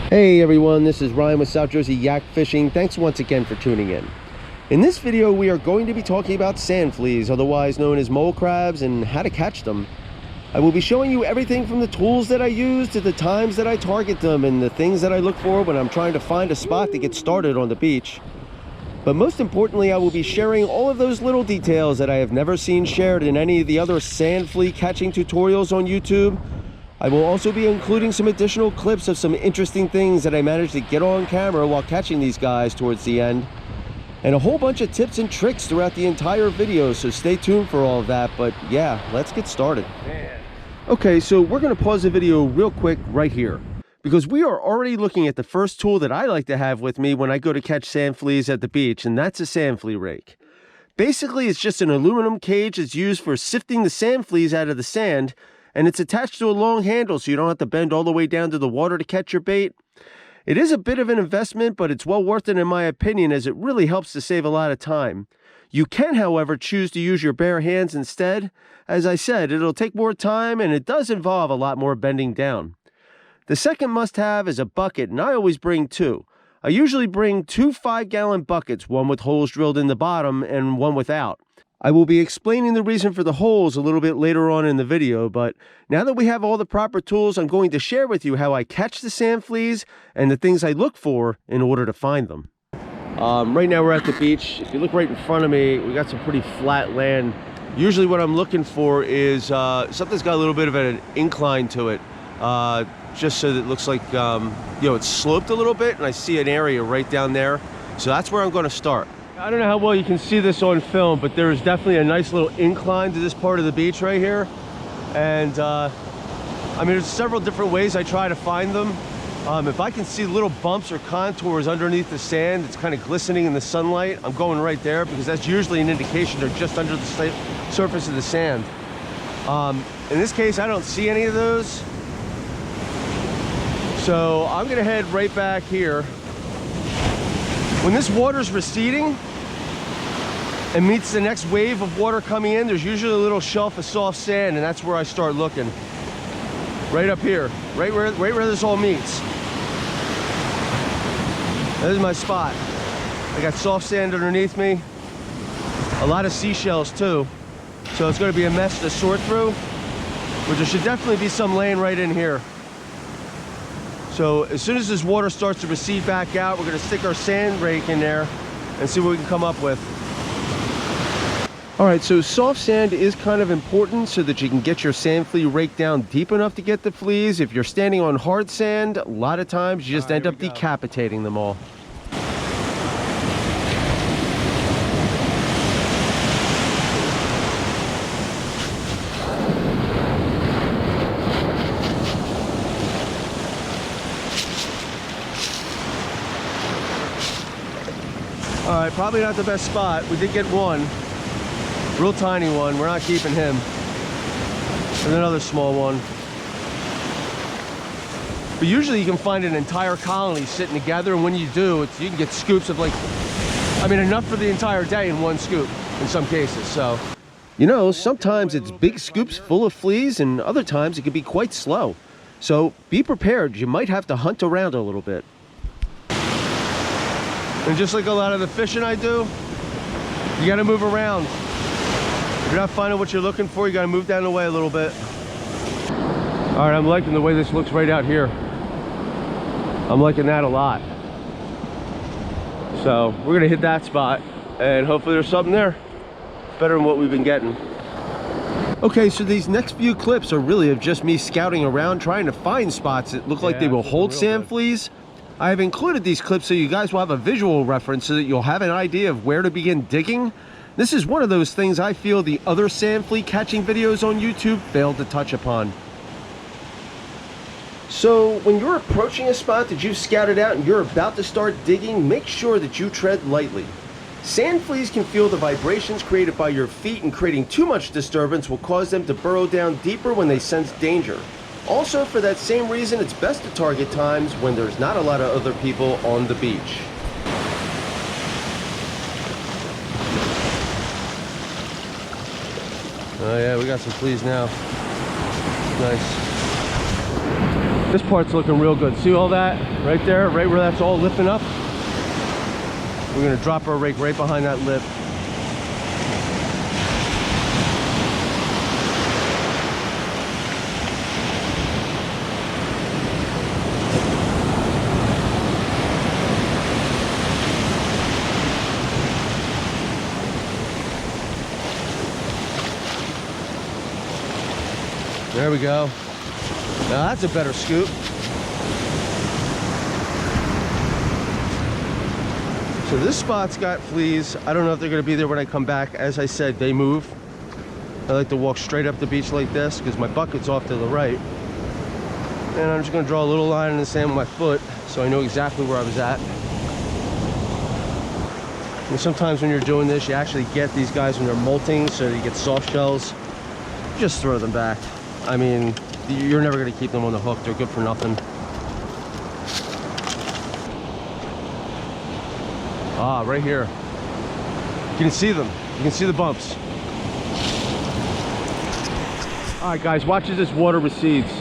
Hey everyone, this is Ryan with South Jersey Yak Fishing. Thanks once again for tuning in. In this video, we are going to be talking about sand fleas, otherwise known as mole crabs, and how to catch them. I will be showing you everything from the tools that I use to the times that I target them and the things that I look for when I'm trying to find a spot to get started on the beach. But most importantly, I will be sharing all of those little details that I have never seen shared in any of the other sand flea catching tutorials on YouTube. I will also be including some additional clips of some interesting things that I managed to get on camera while catching these guys towards the end, and a whole bunch of tips and tricks throughout the entire video, so stay tuned for all of that. But yeah, let's get started. Okay, so we're going to pause the video real quick right here, because we are already looking at the first tool that I like to have with me when I go to catch sand fleas at the beach, and that's a sand flea rake. Basically, it's just an aluminum cage that's used for sifting the sand fleas out of the sand, and it's attached to a long handle so you don't have to bend all the way down to the water to catch your bait. It is a bit of an investment, but it's well worth it in my opinion, as it really helps to save a lot of time. You can, however, choose to use your bare hands instead. As I said, it'll take more time and it does involve a lot more bending down. The second must-have is a bucket, and I always bring two. I usually bring two 5-gallon buckets, one with holes drilled in the bottom and one without. I will be explaining the reason for the holes a little bit later on in the video, but now that we have all the proper tools, I'm going to share with you how I catch the sand fleas and the things I look for in order to find them. Right now we're at the beach. If you look right in front of me, we got some pretty flat land. Usually what I'm looking for is something's got a little bit of an incline to it, just so that it looks like it's sloped a little bit, and I see an area right down there. So that's where I'm going to start. I don't know how well you can see this on film, but there is definitely a nice little incline to this part of the beach right here. And I mean, there's several different ways I try to find them. If I can see little bumps or contours underneath the sand, it's kind of glistening in the sunlight, I'm going right there, because that's usually an indication they're just under the surface of the sand. In this case, I don't see any of those. So I'm gonna head right back here. When this water's receding and meets the next wave of water coming in, there's usually a little shelf of soft sand, and that's where I start looking. Right up here, right where this all meets. This is my spot. I got soft sand underneath me, a lot of seashells too, so it's going to be a mess to sort through, but there should definitely be some laying right in here. So as soon as this water starts to recede back out, we're going to stick our sand rake in there and see what we can come up with. All right, so soft sand is kind of important so that you can get your sand flea rake down deep enough to get the fleas. If you're standing on hard sand, a lot of times you just end up decapitating them all. All right, probably not the best spot. We did get one, real tiny one. We're not keeping him. And another small one. But usually you can find an entire colony sitting together, and when you do, you can get scoops of enough for the entire day in one scoop in some cases. So, sometimes it's big scoops full of fleas, and other times it can be quite slow. So be prepared. You might have to hunt around a little bit. And just like a lot of the fishing I do, you gotta move around. If you're not finding what you're looking for, you gotta move down the way a little bit. All right, I'm liking the way this looks right out here. I'm liking that a lot. So we're gonna hit that spot, and hopefully there's something there. Better than what we've been getting. Okay, so these next few clips are really of just me scouting around, trying to find spots that look like they will hold sand fleas. I have included these clips so you guys will have a visual reference so that you'll have an idea of where to begin digging. This is one of those things I feel the other sand flea catching videos on YouTube failed to touch upon. So when you're approaching a spot that you've scouted out and you're about to start digging, make sure that you tread lightly. Sand fleas can feel the vibrations created by your feet, and creating too much disturbance will cause them to burrow down deeper when they sense danger. Also, for that same reason, it's best to target times when there's not a lot of other people on the beach. Oh yeah, we got some fleas now. Nice. This part's looking real good. See all that right there, right where that's all lifting up? We're gonna drop our rake right behind that lip. There we go. Now that's a better scoop. So this spot's got fleas. I don't know if they're gonna be there when I come back. As I said, they move. I like to walk straight up the beach like this because my bucket's off to the right. And I'm just gonna draw a little line in the sand with my foot so I know exactly where I was at. And sometimes when you're doing this, you actually get these guys when they're molting, so you get soft shells. Just throw them back. I mean, you're never going to keep them on the hook. They're good for nothing. Ah, right here. You can see them. You can see the bumps. All right, guys, watch as this water recedes.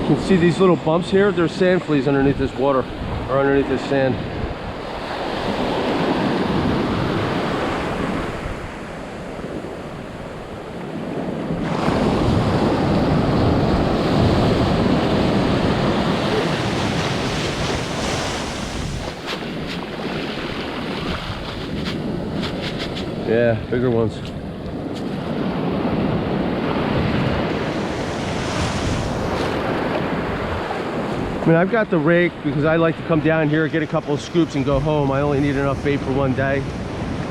You can see these little bumps here. There's sand fleas underneath this water, or underneath this sand. Yeah, bigger ones. I mean, I've got the rake because I like to come down here, get a couple of scoops and go home. I only need enough bait for one day.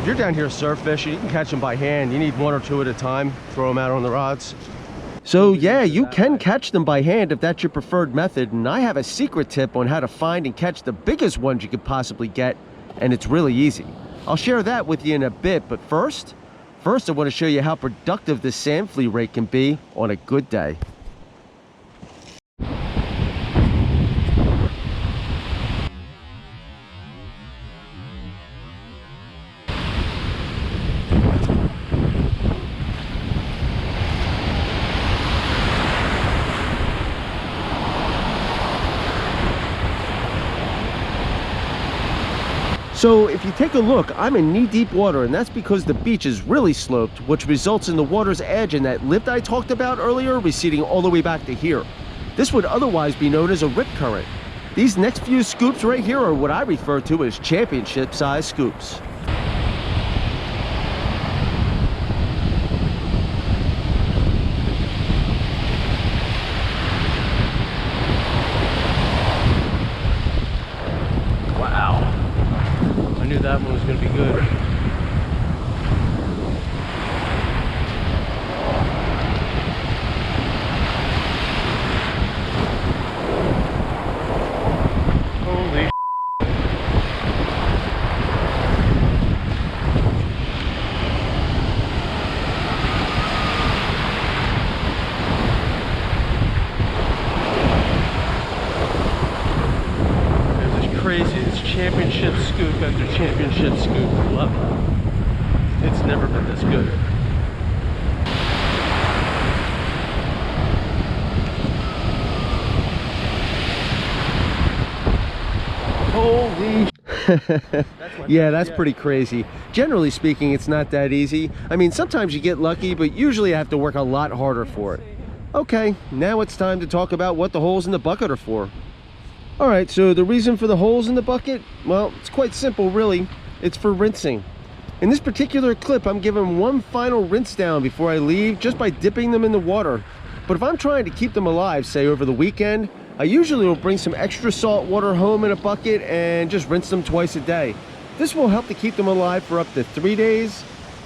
If you're down here surf fishing, you can catch them by hand. You need one or two at a time, throw them out on the rods. So yeah, you can catch them by hand if that's your preferred method. And I have a secret tip on how to find and catch the biggest ones you could possibly get. And it's really easy. I'll share that with you in a bit, but first I want to show you how productive this sand flea rake can be on a good day. So if you take a look, I'm in knee-deep water, and that's because the beach is really sloped, which results in the water's edge and that lip that I talked about earlier receding all the way back to here. This would otherwise be known as a rip current. These next few scoops right here are what I refer to as championship-size scoops. That one was going to be good. Holy crazy. It's championship scoop after championship scoop. Love it. It's never been this good. Holy yeah, that's pretty crazy. Generally speaking, it's not that easy. I mean, sometimes you get lucky, but usually I have to work a lot harder for it. Okay, now it's time to talk about what the holes in the bucket are for. Alright, so the reason for the holes in the bucket, well, it's quite simple really. It's for rinsing. In this particular clip, I'm giving one final rinse down before I leave just by dipping them in the water. But if I'm trying to keep them alive, say over the weekend, I usually will bring some extra salt water home in a bucket and just rinse them twice a day. This will help to keep them alive for up to 3 days.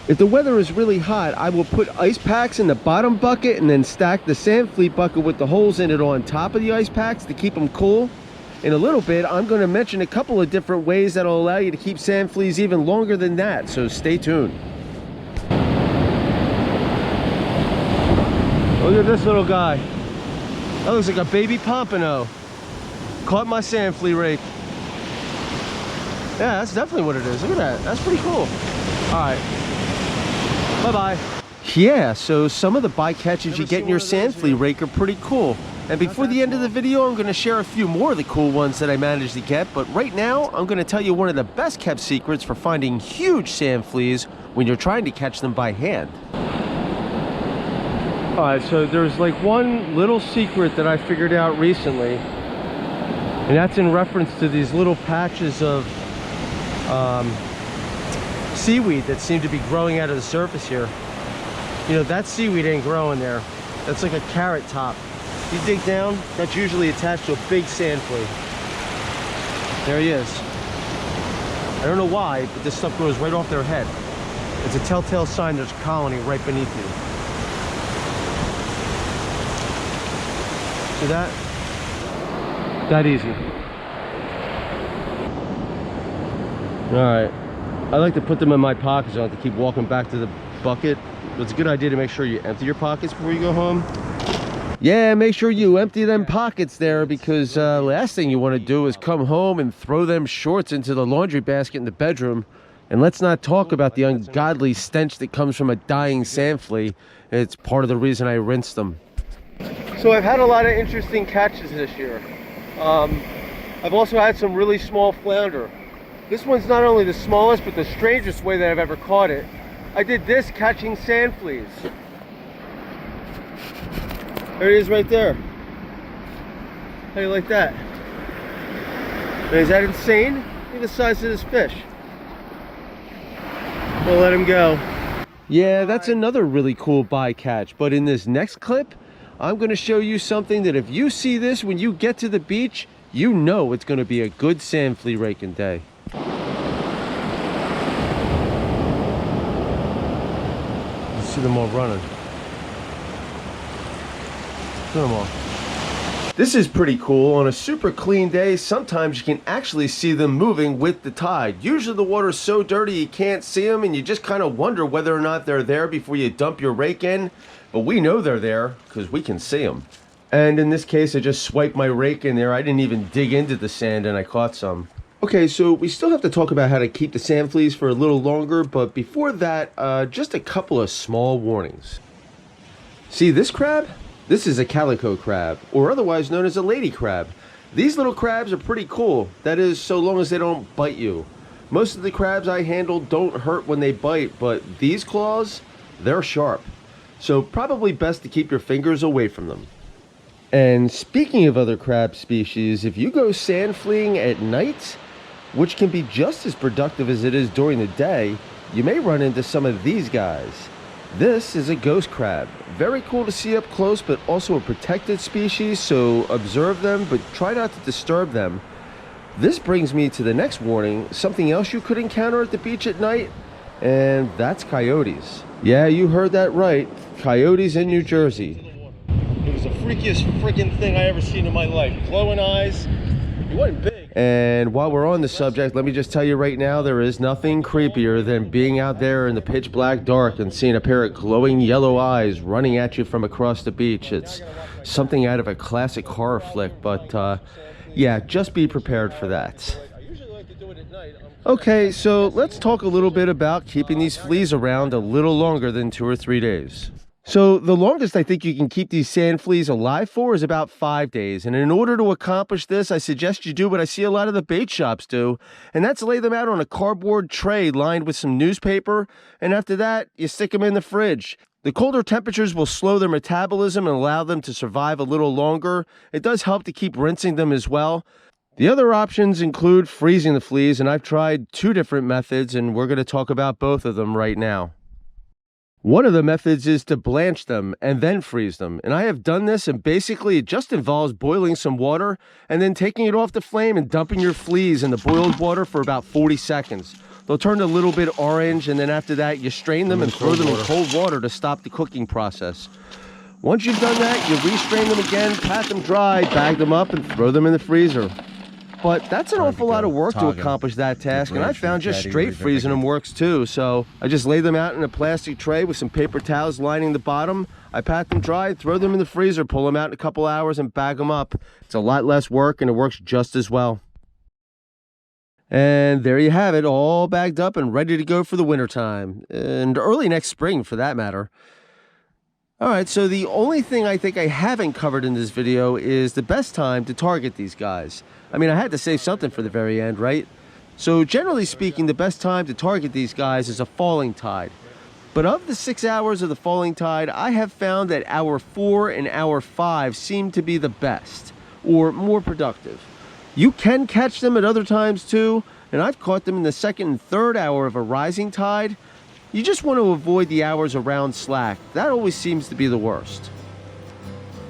If the weather is really hot, I will put ice packs in the bottom bucket and then stack the sand flea bucket with the holes in it on top of the ice packs to keep them cool. In a little bit, I'm going to mention a couple of different ways that will allow you to keep sand fleas even longer than that, so stay tuned. Look at this little guy. That looks like a baby pompano. Caught my sand flea rake. Yeah, that's definitely what it is. Look at that. That's pretty cool. All right. Bye-bye. Yeah, so some of the bycatches you get in your sand flea rake are pretty cool. And before the end of the video, I'm going to share a few more of the cool ones that I managed to get. But right now, I'm going to tell you one of the best kept secrets for finding huge sand fleas when you're trying to catch them by hand. Alright, so there's like one little secret that I figured out recently. And that's in reference to these little patches of seaweed that seem to be growing out of the surface here. You know, that seaweed ain't growing there. That's like a carrot top. You dig down, that's usually attached to a big sand flea. There he is. I don't know why, but this stuff grows right off their head. It's a telltale sign there's a colony right beneath you. See that? That easy. All right. I like to put them in my pockets. I don't have to keep walking back to the bucket. But it's a good idea to make sure you empty your pockets before you go home. Yeah, make sure you empty them pockets there, because last thing you want to do is come home and throw them shorts into the laundry basket in the bedroom. And let's not talk about the ungodly stench that comes from a dying sand flea. It's part of the reason I rinsed them. So I've had a lot of interesting catches this year. I've also had some really small flounder. This one's not only the smallest, but the strangest way that I've ever caught it. I did this catching sand fleas. There he is right there. How do you like that? Is that insane? Look at the size of this fish. We'll let him go. Yeah, that's another really cool bycatch. But in this next clip, I'm going to show you something that if you see this when you get to the beach, you know it's going to be a good sand flea raking day. You see them all running. See them all. This is pretty cool. On a super clean day, sometimes you can actually see them moving with the tide. Usually the water's so dirty you can't see them, and you just kind of wonder whether or not they're there before you dump your rake in. But we know they're there because we can see them. And in this case, I just swiped my rake in there. I didn't even dig into the sand and I caught some. Okay, so we still have to talk about how to keep the sand fleas for a little longer, but before that, just a couple of small warnings. See this crab? This is a calico crab, or otherwise known as a lady crab. These little crabs are pretty cool. That is, so long as they don't bite you. Most of the crabs I handle don't hurt when they bite, but these claws, they're sharp. So probably best to keep your fingers away from them. And speaking of other crab species, if you go sand fleeing at night, which can be just as productive as it is during the day, you may run into some of these guys. This is a ghost crab. Very cool to see up close, but also a protected species, so observe them, but try not to disturb them. This brings me to the next warning, something else you could encounter at the beach at night, and that's coyotes. Yeah, you heard that right. Coyotes in New Jersey. It was the freakiest freaking thing I ever seen in my life. Glowing eyes. He wasn't big. And while we're on the subject, let me just tell you right now, there is nothing creepier than being out there in the pitch black dark and seeing a pair of glowing yellow eyes running at you from across the beach. It's something out of a classic horror flick, but yeah, just be prepared for that. Okay, so let's talk a little bit about keeping these fleas around a little longer than 2 or 3 days. So the longest I think you can keep these sand fleas alive for is about 5 days. And in order to accomplish this, I suggest you do what I see a lot of the bait shops do, and that's lay them out on a cardboard tray lined with some newspaper, and after that, you stick them in the fridge. The colder temperatures will slow their metabolism and allow them to survive a little longer. It does help to keep rinsing them as well. The other options include freezing the fleas, and I've tried 2 different methods, and we're going to talk about both of them right now. One of the methods is to blanch them and then freeze them. And I have done this, and basically it just involves boiling some water and then taking it off the flame and dumping your fleas in the boiled water for about 40 seconds. They'll turn a little bit orange, and then after that you strain them and throw them in cold water to stop the cooking process. Once you've done that, you restrain them again, pat them dry, bag them up, and throw them in the freezer. But that's an awful lot of work to accomplish that task, and I found just straight freezing them works too. So I just lay them out in a plastic tray with some paper towels lining the bottom. I pat them dry, throw them in the freezer, pull them out in a couple hours, and bag them up. It's a lot less work, and it works just as well. And there you have it, all bagged up and ready to go for the wintertime, and early next spring for that matter. All right, so the only thing I think I haven't covered in this video is the best time to target these guys. I mean, I had to save something for the very end, right? So generally speaking, the best time to target these guys is a falling tide. But of the 6 hours of the falling tide, I have found that hour 4 and hour 5 seem to be the best, or more productive. You can catch them at other times too, and I've caught them in the 2nd and 3rd hour of a rising tide. You just want to avoid the hours around slack. That always seems to be the worst.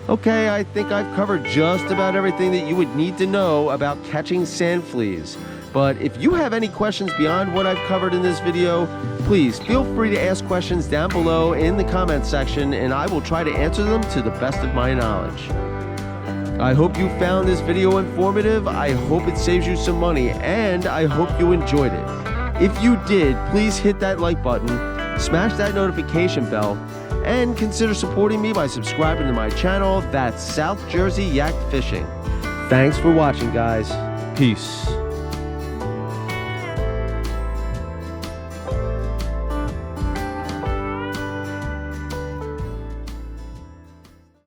Okay, I think I've covered just about everything that you would need to know about catching sand fleas. But if you have any questions beyond what I've covered in this video, please feel free to ask questions down below in the comment section, and I will try to answer them to the best of my knowledge. I hope you found this video informative, I hope it saves you some money, and I hope you enjoyed it. If you did, please hit that like button, smash that notification bell, and consider supporting me by subscribing to my channel. That's South Jersey Yak Fishing. Thanks for watching, guys. Peace.